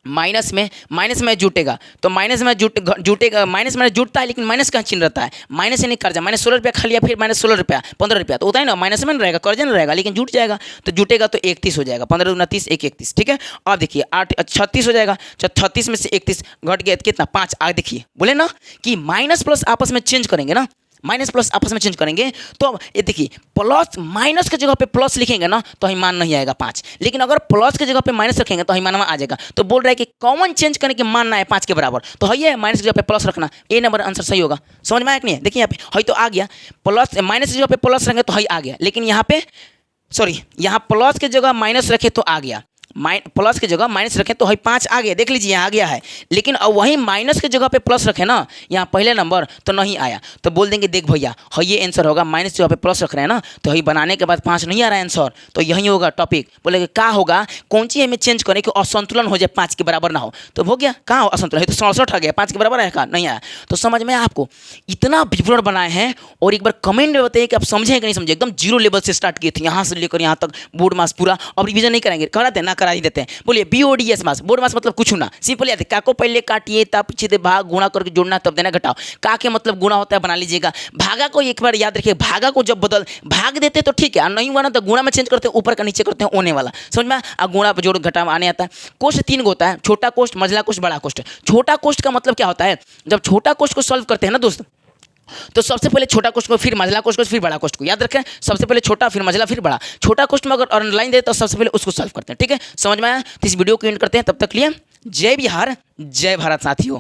माइनस में जुटेगा, तो माइनस में जुटेगा, माइनस में जुटता है लेकिन माइनस का चिन्ह रहता है, माइनस से नहीं कर्जा, माइनस 16 रुपया खा लिया, फिर माइनस 16 रुपया 15 रुपया, तो होता है ना माइनस में नहीं रहेगा, कर्जा नहीं रहेगा, लेकिन जुट जाएगा, तो जुटेगा तो 31 हो जाएगा, 15 दूना 30 1 31, ठीक है। अब देखिए 8 36 हो जाएगा, 36 में से 31 घट गया कितना 5। आगे देखिए बोले ना कि माइनस प्लस आपस में चेंज करेंगे ना, माइनस प्लस आपस में चेंज करेंगे, तो अब ये देखिए प्लस माइनस की जगह पे प्लस लिखेंगे ना तो ही मान नहीं आएगा 5, लेकिन अगर प्लस की जगह पे माइनस रखेंगे तो ही मान आ जाएगा। तो बोल रहा है कि कॉमन चेंज करने के मानना है 5 के बराबर, तो है माइनस की जगह पे प्लस रखना, ए नंबर आंसर सही होगा। समझ में आया कि नहीं, देखिए यहाँ पे है तो आ गया, प्लस माइनस की जगह पे प्लस रखेंगे तो है आ गया, लेकिन यहाँ पे यहाँ प्लस की जगह माइनस रखे तो आ गया, प्लस की जगह माइनस रखें तो है 5 आ गया, देख लीजिए यहाँ आ गया है, लेकिन अब वही माइनस की जगह पे प्लस रखें ना यहाँ पहले नंबर तो नहीं आया, तो बोल देंगे देख भैया है ये आंसर होगा, माइनस की जगह पे प्लस रख रहे हैं ना, तो यही बनाने के बाद 5 नहीं आ रहा है आंसर, तो यही होगा टॉपिक। बोले क्या होगा, कौन सी हमें चेंज करें कि असंतुलन हो जाए 5 के बराबर ना हो, तो हो गया कहाँ असंतुलन है, तो 67 आ गया, 5 के बराबर आया कहाँ नहीं आया। तो समझ में आपको इतना विवरण बनाए हैं, और एक बार कमेंट में बताइए कि आप समझे कि नहीं समझे। एकदम जीरो लेवल से स्टार्ट किए थे, यहाँ से लेकर यहाँ तक बोर्ड मास पूरा, अब रिविजन नहीं करेंगे, कराते ना करा ही देते हैं। बोलिए BODS मास, बोर्ड मास मतलब कुछ ना, सिंपल याद है, का को पहले काटिए तब पीछे दे भाग गुणा करके जोड़ना तब देना घटाओ, का के मतलब गुणा होता है बना लीजिएगा, भागा को एक बार याद रखिए, भागा को जब भाग देते तो ठीक है, और नहीं हुआ ना तो गुणा में चेंज करते हैं, ऊपर का नीचे करते हैं होने वाला, समझ में। और गुणा जोड़ घटा आने आता है। कोष्ट 3 होता है, छोटा कोष्ट मझला कोष्ट बड़ा कोष्ट। छोटा कोष्ट का मतलब क्या होता है, जब छोटा कोष्ट को सॉल्व करते हैं ना दोस्त, तो सबसे पहले छोटा कोष्ट को, फिर मझला कोष्ट को, फिर बड़ा कोष्ट को, याद रखें, सबसे पहले छोटा फिर मझला फिर बड़ा। छोटा कोष्ट में अगर लाइन दे तो सबसे पहले उसको सॉल्व करते हैं, ठीक है। समझ में आया, तो इस वीडियो को एंड करते हैं, तब तक लिए जय बिहार जय भारत साथियों।